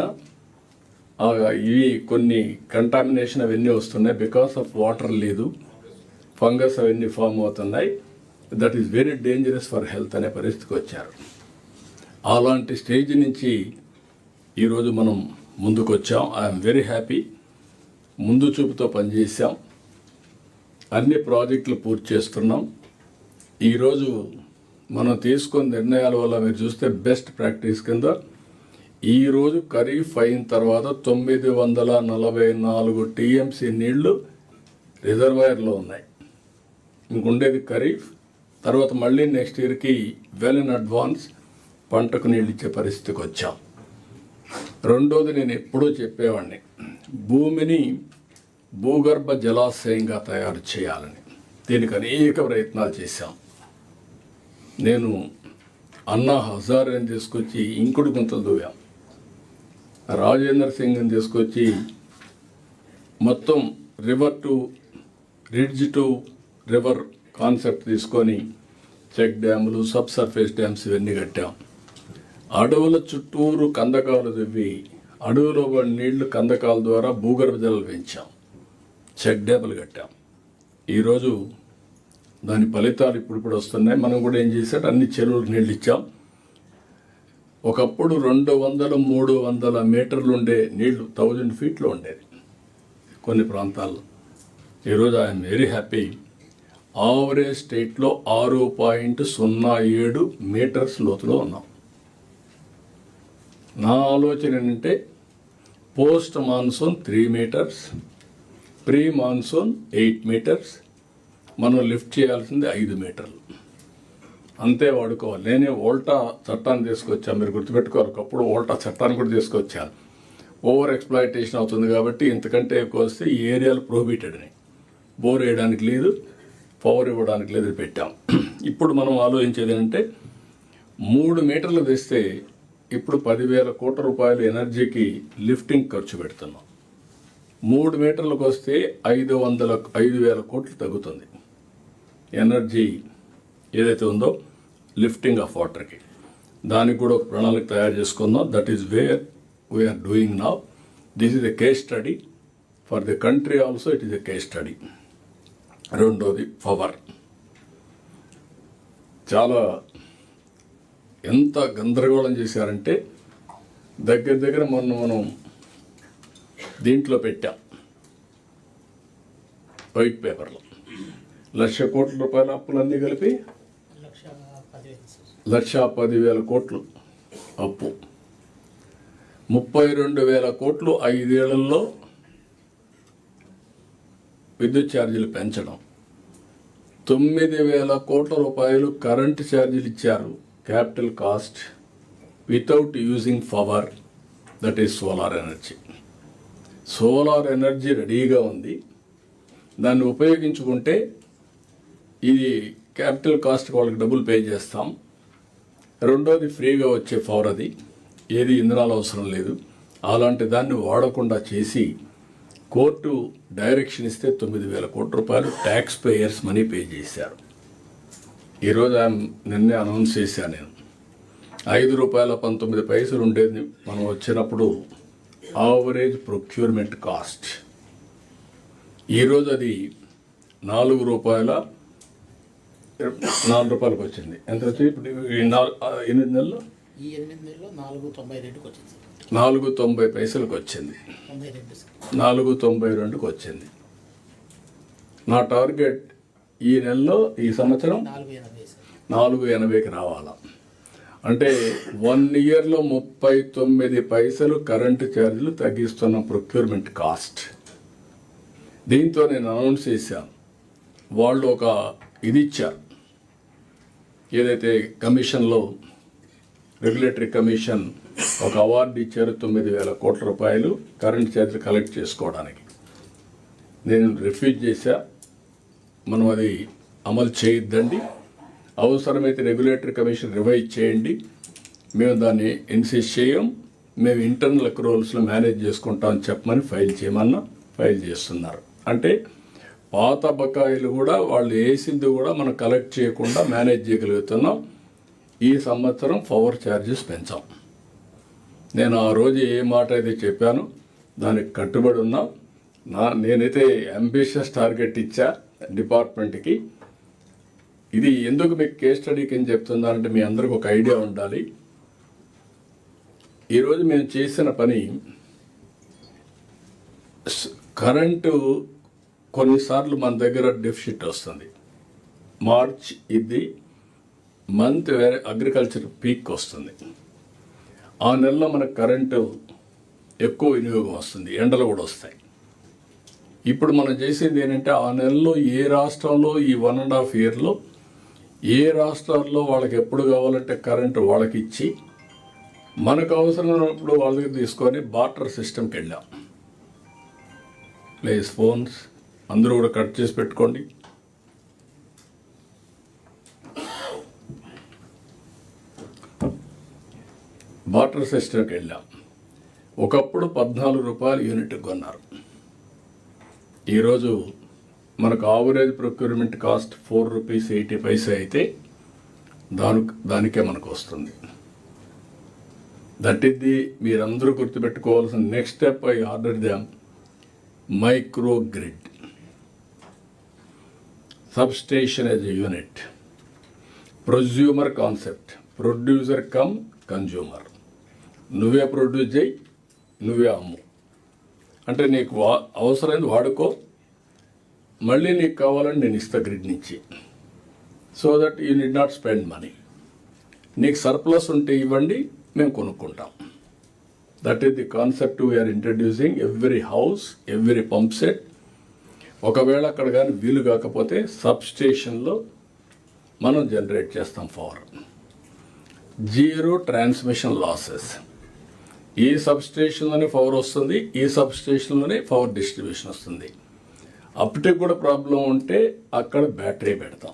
ఇవి కొన్ని కంటామినేషన్ అవన్నీ వస్తున్నాయి, బికాస్ ఆఫ్ వాటర్ లేదు, ఫంగస్ అవన్నీ ఫామ్ అవుతున్నాయి, that is very dangerous for health అనే పరిస్థితికి వచ్చారు. అలాంటి స్టేజ్ నుంచి ఈరోజు మనం ముందుకు వచ్చాం. I'm very happy. ముందు చూపుతో పనిచేసాం, అన్ని ప్రాజెక్టులు పూర్తి చేస్తున్నాం. ఈరోజు మనం తీసుకున్న నిర్ణయాల వల్ల మీరు చూస్తే బెస్ట్ ప్రాక్టీస్ కింద ఈరోజు ఖరీఫ్ అయిన తర్వాత 944 టీఎంసీ నీళ్లు రిజర్వాయర్లో ఉన్నాయి. ఇంకుండేది ఖరీఫ్ తర్వాత మళ్ళీ నెక్స్ట్ ఇయర్కి వెల్ ఇన్ అడ్వాన్స్ పంటకు నీళ్ళు ఇచ్చే పరిస్థితికి వచ్చాం. రెండోది నేను ఎప్పుడూ చెప్పేవాడిని, భూమిని భూగర్భ జలాశయంగా తయారు చేయాలని. దీనికి అనేక ప్రయత్నాలు చేశాం. నేను అన్నా హజారేని తీసుకొచ్చి ఇంకుడు గుంతలు దువ్వాం. రాజేంద్ర సింగ్ని తీసుకొచ్చి మొత్తం river to ridge to river concept తీసుకొని చెక్ డ్యాములు, సబ్ సర్ఫేస్ డ్యామ్స్ ఇవన్నీ కట్టాం. అడవుల చుట్టూరు కందకాలు దువ్వి అడవులో నీళ్లు కందకాల ద్వారా భూగర్భ జలాలు పెంచాం, చెక్ డ్యాములు కట్టాం. ఈరోజు దాని ఫలితాలు ఇప్పుడు వస్తున్నాయి. మనం కూడా ఏం చేశాడు, అన్ని చెరువులకు నీళ్ళు ఇచ్చాం. ఒకప్పుడు 200-300 మీటర్లు ఉండే నీళ్లు 1000 ఫీట్లో ఉండేది కొన్ని ప్రాంతాల్లో. ఈరోజు ఐఎమ్ వెరీ హ్యాపీ. ఆవరేజ్ స్టేట్లో 6.07 మీటర్స్ లోతులో ఉన్నాం. నా ఆలోచన ఏంటంటే post monsoon 3 metres, pre monsoon 8 metres, మనం లిఫ్ట్ చేయాల్సింది 5 మీటర్లు అంతే వాడుకోవాలి. నేనే ఓల్టా చట్టాన్ని తీసుకొచ్చాను, మీరు గుర్తుపెట్టుకోవాలి. ఒకప్పుడు ఓల్టా చట్టాన్ని కూడా తీసుకొచ్చాను. ఓవర్ ఎక్స్ప్లాయిటేషన్ అవుతుంది కాబట్టి ఇంతకంటే ఎక్కువ వస్తే ఈ ఏరియాలు ప్రొహిబిటెడ్ అని, బోర్ వేయడానికి లేదు, పవర్ ఇవ్వడానికి లేదు పెట్టాం. ఇప్పుడు మనం ఆలోచించేది ఏంటంటే 3 మీటర్లు తెస్తే ఇప్పుడు 10,000 కోట్ల రూపాయలు ఎనర్జీకి లిఫ్టింగ్ ఖర్చు పెడుతున్నాం. 3 మీటర్లకు వస్తే 5,000 కోట్లు తగ్గుతుంది ఎనర్జీ ఏదైతే ఉందో లిఫ్టింగ్ ఆఫ్ వాటర్కి. దానికి కూడా ఒక ప్రణాళిక తయారు చేసుకుందాం. That is where we are doing now. This is a case study for the country also, it is a case study. రెండోది పవర్. చాలా ఎంత గందరగోళం చేశారంటే దగ్గర మనం దీంట్లో పెట్టాం వైట్ పేపర్లో 1,00,000 కోట్ల రూపాయల అప్పులన్నీ కలిపి 1,10,000 కోట్లు అప్పు, 32,000 కోట్లు 5 ఏళ్లలో విద్యుత్ ఛార్జీలు పెంచడం, 9,000 కోట్ల రూపాయలు కరెంటు ఛార్జీలు ఇచ్చారు capital cost without using power, that is solar energy. Solar energy రెడీగా ఉంది, దాన్ని ఉపయోగించుకుంటే ఇది క్యాపిటల్ కాస్ట్ వాళ్ళకి డబ్బులు పే చేస్తాం. రెండోది ఫ్రీగా వచ్చే పవర్, అది ఏది ఇంధనాలు అవసరం లేదు. అలాంటి దాన్ని వాడకుండా చేసి కోర్టు డైరెక్షన్ ఇస్తే 9,000 కోట్ల రూపాయలు ట్యాక్స్ పేయర్స్ మనీ పే చేశారు. ఈరోజు నిన్నే అనౌన్స్ చేశాను నేను, ₹5.19 ఉండేది మనం వచ్చినప్పుడు ఆవరేజ్ ప్రొక్యూర్మెంట్ కాస్ట్. ఈరోజు అది ₹4 వచ్చింది. ఎంత వచ్చింది ఇప్పుడు? 8 నెలల్లో 4.92 వచ్చింది. 4.90 వచ్చింది. 4.92 వచ్చింది. నా టార్గెట్ ఈ నెలలో, ఈ సంవత్సరం 4.80కి రావాలా. అంటే 1 ఇయర్లో 39 పైసలు కరెంటు ఛార్జీలు తగ్గిస్తున్న ప్రొక్యూర్మెంట్ కాస్ట్. దీంతో నేను అనౌన్స్ చేశాను, వాళ్ళు ఒక ఇది ఇచ్చారు, ఏదైతే కమిషన్లో రెగ్యులేటరీ కమిషన్ ఒక అవార్డు ఇచ్చారు, 9,000 కోట్ల రూపాయలు కరెంట్ ఛార్జీలు కలెక్ట్ చేసుకోవడానికి. నేను రిఫ్యూజ్ చేశా, మనం అది అమలు చేయొద్దండి, అవసరమైతే రెగ్యులేటరీ కమిషన్ రివైజ్ చేయండి, మేము దాన్ని ఇన్సిస్ట్ చేయం, మేము ఇంటర్నల్ అక్రూవల్స్లో మేనేజ్ చేసుకుంటామని చెప్పమని ఫైల్ చేయమన్నా ఫైల్ చేస్తున్నారు. అంటే పాత బకాయిలు కూడా వాళ్ళు వేసింది కూడా మనం కలెక్ట్ చేయకుండా మేనేజ్ చేయగలుగుతున్నాం. ఈ సంవత్సరం పవర్ ఛార్జెస్ పెంచాం. నేను ఆ రోజు ఏ మాట అయితే చెప్పానో దానికి కట్టుబడి ఉన్నాం. నేనైతే అంబిషియస్ టార్గెట్ ఇచ్చా డిపార్ట్మెంట్కి. ఇది ఎందుకు మీకు కేస్ స్టడీకి ఏం చెప్తున్నానంటే మీ అందరికి ఒక ఐడియా ఉండాలి. ఈరోజు మేము చేసిన పని, కరెంటు కొన్నిసార్లు మన దగ్గర డెఫిసిట్ వస్తుంది. మార్చ్ ఇది మంత్ వేరే అగ్రికల్చర్ పీక్ వస్తుంది. ఆ నెలలో మనకు కరెంటు ఎక్కువ వినియోగం వస్తుంది, ఎండలు కూడా వస్తాయి. ఇప్పుడు మనం చేసేది ఏంటంటే ఆ నెలలో ఏ రాష్ట్రంలో ఈ 1.5 ఇయర్లో ఏ రాష్ట్రాల్లో వాళ్ళకి ఎప్పుడు కావాలంటే కరెంటు వాళ్ళకి ఇచ్చి మనకు అవసరమైనప్పుడు వాళ్ళ దగ్గర తీసుకొని బార్టర్ సిస్టమ్కి వెళ్ళాం. ప్లీజ్ ఫోన్స్ అందరూ కూడా కట్ చేసి పెట్టుకోండి. బార్టర్ సిస్టమ్కి వెళ్ళాం. ఒకప్పుడు 14 రూపాయలు యూనిట్ కొన్నారు. ఈరోజు మనకు ఆవరేజ్ ప్రొక్యూర్మెంట్ కాస్ట్ 4 రూపీస్ 80 పైసా అయితే దానికే మనకు వస్తుంది. దట్ ఈస్ ది మీరందరూ గుర్తుపెట్టుకోవాల్సిన next step. I order them micro grid substation as a unit, ప్రొజ్యూమర్ concept, producer come consumer. నువ్వే ప్రొడ్యూస్ చేయి, నువ్వే అమ్ము. అంటే నీకు అవసరమైంది వాడుకో, మళ్ళీ నీకు కావాలని నేను ఇస్తా గ్రిడ్ నుంచి. So that you need not spend money. నీకు సర్ప్లస్ ఉంటే ఇవ్వండి, మేము కొనుక్కుంటాం. That is the concept we are introducing. Every house, every pump set. ఒకవేళ అక్కడ కానీ వీలు కాకపోతే సబ్స్టేషన్లో మనం జనరేట్ చేస్తాం పవర్. Zero transmission losses. ఈ సబ్స్టేషన్లోనే పవర్ వస్తుంది, ఈ సబ్స్టేషన్లోనే పవర్ డిస్ట్రిబ్యూషన్ వస్తుంది. అప్పటికి కూడా ప్రాబ్లం ఉంటే అక్కడ బ్యాటరీ పెడతాం.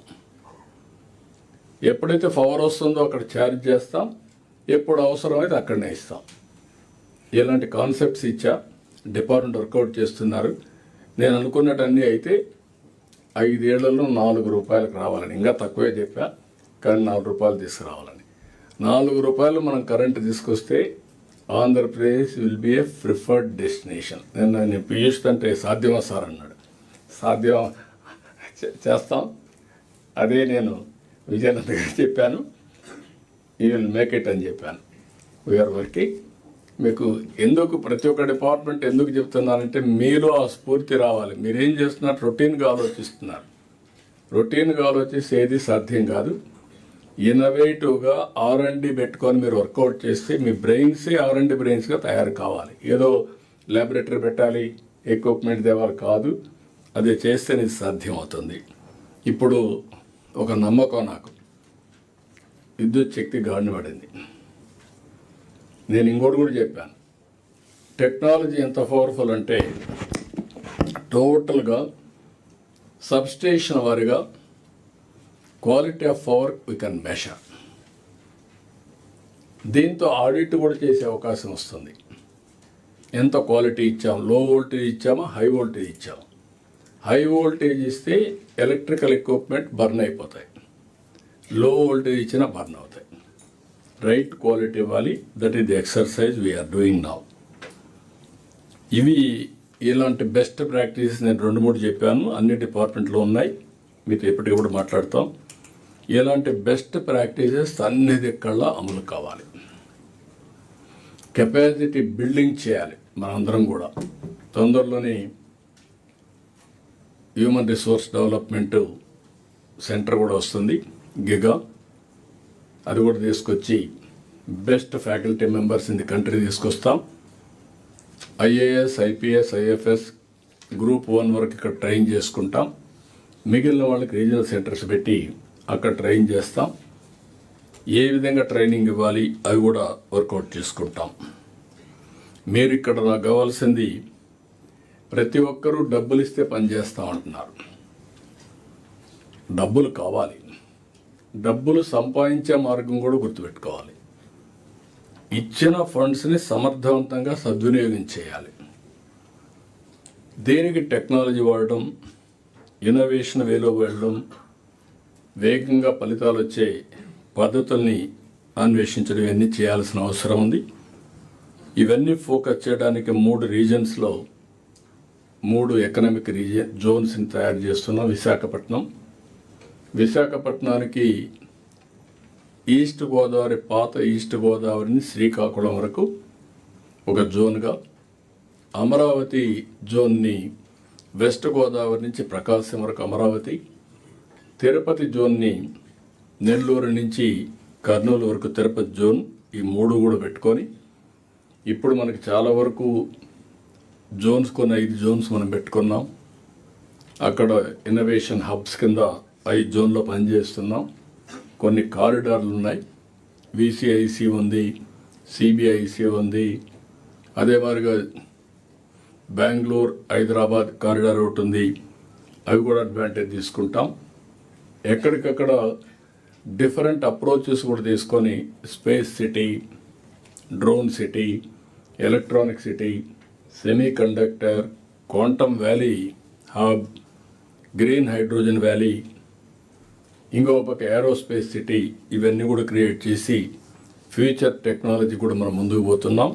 ఎప్పుడైతే పవర్ వస్తుందో అక్కడ ఛార్జ్ చేస్తాం, ఎప్పుడు అవసరమైతే అక్కడనే ఇస్తాం. ఇలాంటి కాన్సెప్ట్స్ ఇచ్చా, డిపార్ట్మెంట్ వర్కౌట్ చేస్తున్నారు. నేను అనుకున్నటన్నీ అయితే 5 ఏళ్లలో 4 రూపాయలకు రావాలని, ఇంకా తక్కువే చెప్పా, కానీ 4 రూపాయలు తీసుకురావాలని. 4 రూపాయలు మనం కరెంటు తీసుకొస్తే Andhra Pradesh will be A preferred destination. నేను పీయూష్ అంటే సాధ్యమా సార్ అన్నాడు. సాధ్యం చేస్తాం. అదే నేను విజయనంద గారికి చెప్పాను, యూ విల్ మేక్ ఇట్ అని చెప్పాను. We are working. మీకు ఎందుకు ప్రతి ఒక్క డిపార్ట్మెంట్ ఎందుకు చెప్తున్నానంటే మీలో ఆ స్ఫూర్తి రావాలి. మీరేం చేస్తున్నారు? రొటీన్గా ఆలోచిస్తున్నారు. రొటీన్గా ఆలోచిస్తే ఏది సాధ్యం కాదు. ఇన్నోవేటివ్గా R&D పెట్టుకొని మీరు వర్కౌట్ చేస్తే మీ బ్రెయిన్సే R&D బ్రెయిన్స్గా తయారు కావాలి. ఏదో ల్యాబొరేటరీ పెట్టాలి, ఎక్విప్మెంట్ తేవాలి కాదు. అది చేస్తేనే సాధ్యం అవుతుంది. ఇప్పుడు ఒక నమ్మకం నాకు, విద్యుత్ శక్తి గాడిన పడింది. నేను ఇంకోటి కూడా చెప్పాను, టెక్నాలజీ ఎంత పవర్ఫుల్ అంటే టోటల్గా సబ్స్టేషన్ వారిగా quality of power we can measure. దీంతో ఆడిట్ కూడా చేసే అవకాశం వస్తుంది. ఎంత క్వాలిటీ ఇచ్చాం, లో వోల్టేజ్ ఇచ్చామా, హై వోల్టేజ్ ఇచ్చాము. హై వోల్టేజ్ ఇస్తే ఎలక్ట్రికల్ ఎక్విప్మెంట్ బర్న్ అయిపోతాయి, లో వోల్టేజ్ ఇచ్చినా బర్న్ అవుతాయి. రైట్ క్వాలిటీ ఇవ్వాలి. That is the exercise we are doing now. ఇలాంటి బెస్ట్ ప్రాక్టీస్ నేను 2-3 చెప్పాను, అన్ని డిపార్ట్మెంట్లో ఉన్నాయి, మీతో ఎప్పటికప్పుడు మాట్లాడతాం. ఇలాంటి బెస్ట్ ప్రాక్టీసెస్ అన్ని దిక్కల్లా అమలు కావాలి. కెపాసిటీ బిల్డింగ్ చేయాలి. మనందరం కూడా తొందరలోనే హ్యూమన్ రిసోర్స్ డెవలప్మెంట్ సెంటర్ కూడా వస్తుంది, గిగా. అది కూడా తీసుకొచ్చి best faculty members in the country తీసుకొస్తాం. IAS, IPS, IFS గ్రూప్ 1 వరకు ఇక్కడ ట్రైన్ చేసుకుంటాం. మిగిలిన వాళ్ళకి రీజనల్ సెంటర్స్ పెట్టి అక్కడ ట్రైన్ చేస్తాం. ఏ విధంగా ట్రైనింగ్ ఇవ్వాలి అవి కూడా వర్కౌట్ చేసుకుంటాం. మీరు ఇక్కడ నాకు కావాల్సింది, ప్రతి ఒక్కరూ డబ్బులు ఇస్తే పని చేస్తాం అంటున్నారు. డబ్బులు కావాలి. డబ్బులు సంపాదించే మార్గం కూడా గుర్తుపెట్టుకోవాలి. ఇచ్చిన ఫండ్స్ని సమర్థవంతంగా సద్వినియోగం చేయాలి. దేనికి టెక్నాలజీ వాడడం, ఇన్నోవేషన్ వేలో వెళ్ళడం, వేగంగా ఫలితాలు వచ్చే పద్ధతుల్ని అన్వేషించడం, ఇవన్నీ చేయాల్సిన అవసరం ఉంది. ఇవన్నీ ఫోకస్ చేయడానికి 3 రీజన్స్లో 3 ఎకనామిక్ జోన్స్ని తయారు చేస్తున్నాం. విశాఖపట్నానికి ఈస్ట్ గోదావరి, పాత ఈస్ట్ గోదావరిని శ్రీకాకుళం వరకు ఒక జోన్గా, అమరావతి జోన్ని వెస్ట్ గోదావరి నుంచి ప్రకాశం వరకు అమరావతి, తిరుపతి జోన్ని నెల్లూరు నుంచి కర్నూలు వరకు తిరుపతి జోన్, ఈ 3 కూడా పెట్టుకొని ఇప్పుడు మనకి చాలా వరకు జోన్స్, కొన్ని 5 జోన్స్ మనం పెట్టుకున్నాం. అక్కడ ఇన్నోవేషన్ హబ్స్ కింద 5 జోన్లో పనిచేస్తున్నాం. కొన్ని కారిడార్లు ఉన్నాయి. విసిఐసి ఉంది, సిబిఐసి ఉంది, అదే మాదిరిగా బెంగళూరు హైదరాబాద్ కారిడార్ ఒకటి ఉంది. అవి కూడా అడ్వాంటేజ్ తీసుకుంటాం. ఎక్కడికక్కడ డిఫరెంట్ అప్రోచెస్ కూడా తీసుకొని space city, drone city, electronic city, semi conductor, quantum valley hub, green hydrogen valley, ఇంకో పక్క ఏరోస్పేస్ సిటీ, ఇవన్నీ కూడా క్రియేట్ చేసి ఫ్యూచర్ టెక్నాలజీ కూడా మనం ముందుకు పోతున్నాం.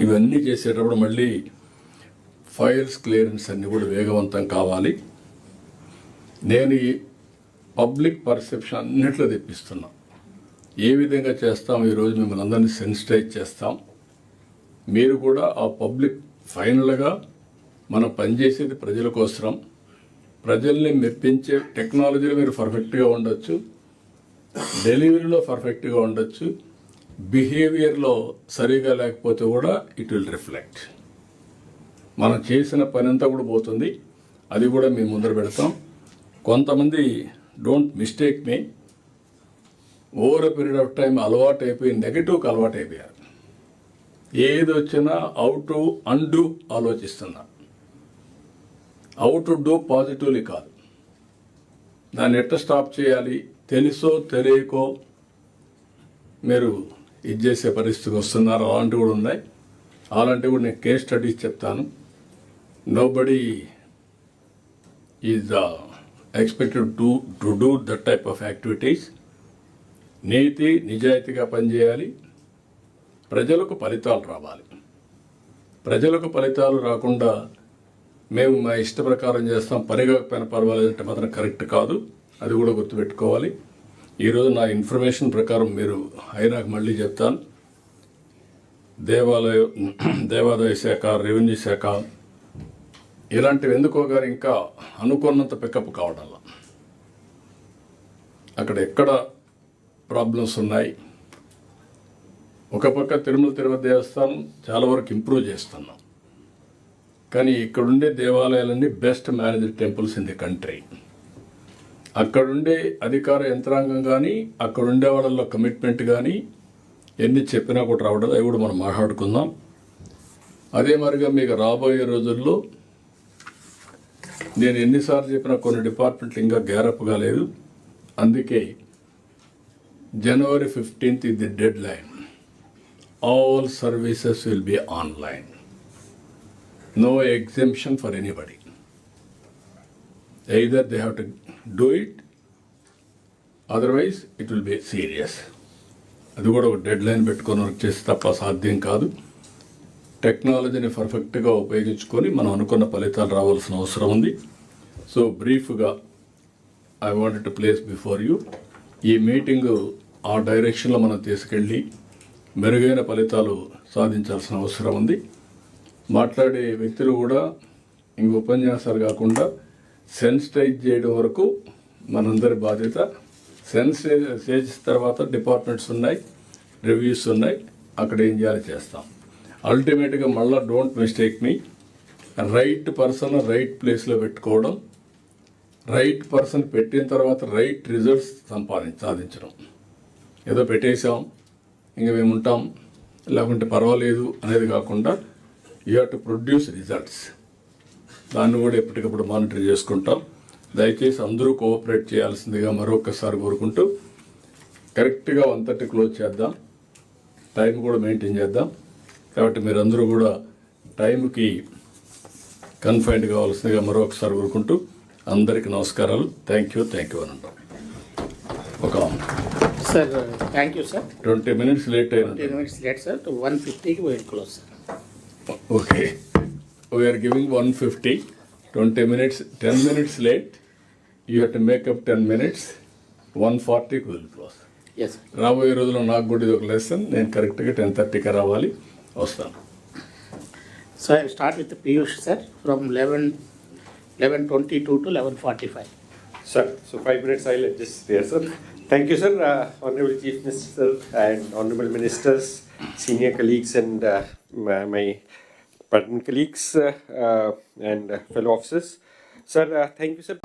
ఇవన్నీ చేసేటప్పుడు మళ్ళీ ఫైల్స్ క్లియరెన్స్ అన్నీ కూడా వేగవంతం కావాలి. నేను ఈ పబ్లిక్ పర్సెప్షన్ అన్నిట్లో తెప్పిస్తున్నా. ఏ విధంగా చేస్తాం, ఈరోజు మిమ్మల్ని అందరినీ సెన్సిటైజ్ చేస్తాం. మీరు కూడా ఆ పబ్లిక్ ఫైనల్గా మనం పనిచేసేది ప్రజల కోసం. ప్రజల్ని మెప్పించే టెక్నాలజీలో మీరు పర్ఫెక్ట్గా ఉండొచ్చు, డెలివరీలో పర్ఫెక్ట్గా ఉండొచ్చు, బిహేవియర్లో సరిగా లేకపోతే కూడా ఇట్ విల్ రిఫ్లెక్ట్. మనం చేసిన పని అంతా కూడా పోతుంది. అది కూడా మేము ముందర పెడతాం. కొంతమంది don't mistake me, over period of time అలవాటు అయిపోయి నెగటివ్కి అలవాటు అయిపోయారు. ఏది వచ్చినా హౌ టు అన్డూ ఆలోచిస్తున్నారు. హౌ టు డూ పాజిటివ్లీ కాదు. దాన్ని ఎట్లా స్టాప్ చేయాలి, తెలుసో తెలియకో మీరు ఇది చేసే పరిస్థితికి వస్తున్నారు. అలాంటివి కూడా ఉన్నాయి. అలాంటివి కూడా నేను కేస్ స్టడీస్ చెప్తాను. Nobody is expected to do that type of activities. నీతి నిజాయితీగా పనిచేయాలి. ప్రజలకు ఫలితాలు రావాలి. ప్రజలకు ఫలితాలు రాకుండా మేము మా ఇష్ట ప్రకారం చేస్తాం, పనిగాకపోయినా పర్వాలేదంటే మాత్రం కరెక్ట్ కాదు. అది కూడా గుర్తుపెట్టుకోవాలి. ఈరోజు నా ఇన్ఫర్మేషన్ ప్రకారం మీరు అయినాక మళ్ళీ చెప్తాను. దేవాదాయ శాఖ, రెవెన్యూ శాఖ ఇలాంటివి ఎందుకో గారు ఇంకా అనుకున్నంత పికప్ కావడం, అక్కడ ఎక్కడ ప్రాబ్లమ్స్ ఉన్నాయి. ఒక పక్క తిరుపతి దేవస్థానం చాలా వరకు ఇంప్రూవ్ చేస్తున్నాం. కానీ ఇక్కడుండే దేవాలయాలన్నీ best managed temples in the country. అక్కడుండే అధికార యంత్రాంగం కానీ, అక్కడుండే వాళ్ళలో కమిట్మెంట్ కానీ ఎన్ని చెప్పినా కూడా రావడం, అవి కూడా మనం మాట్లాడుకుందాం. అదే మరిగా మీకు రాబోయే రోజుల్లో నేను ఎన్నిసార్లు చెప్పినా కొన్ని డిపార్ట్మెంట్లు ఇంకా గ్యారప్ కాలేదు. అందుకే January 15th is the deadline. All services will be online. No exemption for anybody. Either they have to do it, otherwise it will be serious. అది కూడా ఒక డెడ్ లైన్ పెట్టుకొని వర్క్ చేస్తే తప్ప సాధ్యం కాదు. టెక్నాలజీని పర్ఫెక్ట్గా ఉపయోగించుకొని మనం అనుకున్న ఫలితాలు రావాల్సిన అవసరం ఉంది. సో బ్రీఫ్గా I wanted to place before you. ఈ మీటింగు ఆ డైరెక్షన్లో మనం తీసుకెళ్ళి మెరుగైన ఫలితాలు సాధించాల్సిన అవసరం ఉంది. మాట్లాడే వ్యక్తులు కూడా ఇంక ఉపన్యాసాలు కాకుండా సెన్సిటైజ్ చేయడం వరకు మనందరి బాధ్యత. సెన్సిటైజ్ చేసిన తర్వాత డిపార్ట్మెంట్స్ ఉన్నాయి, రివ్యూస్ ఉన్నాయి, అక్కడ ఏం చేయాలి చేస్తాం. అల్టిమేట్గా మళ్ళీ don't mistake me, right person right ప్లేస్లో పెట్టుకోవడం, రైట్ పర్సన్ పెట్టిన తర్వాత రైట్ రిజల్ట్స్ సాధించడం. ఏదో పెట్టేసాం ఇంక మేము ఉంటాం లేకుంటే పర్వాలేదు అనేది కాకుండా you have to produce results. దాన్ని కూడా ఎప్పటికప్పుడు మానిటర్ చేసుకుంటాం. దయచేసి అందరూ కోఆపరేట్ చేయాల్సిందిగా మరొకసారి కోరుకుంటూ కరెక్ట్గా 1:30 క్లోజ్ చేద్దాం. టైం కూడా మెయింటైన్ చేద్దాం. కాబట్టి మీరందరూ కూడా టైంకి కన్ఫైన్డ్ కావాల్సిందిగా మరొకసారి కోరుకుంటూ అందరికీ నమస్కారాలు. థ్యాంక్ యూ అని అంటాం. ఒక Sir, thank you, sir. 20 minutes late 20 minutes late, sir. To 1:50 we will close, sir. Okay. We are giving 1:50. 20 minutes, 10 minutes late. You have to make up 10 minutes. 1:40 we will close. Yes, sir. రాబోయే రోజుల్లో నాకు కూడా ఇది ఒక lesson. నేను కరెక్ట్గా 10:30కి రావాలి, వస్తాను. So I will start with the Piyush, sir, from 11:22 to 11:45. Sir, so 5 minutes I'll adjust there, sir. Thank you, sir. Honorable Chief Minister and Honorable Ministers, senior colleagues and my pertinent colleagues and fellow officers. Sir, thank you, sir.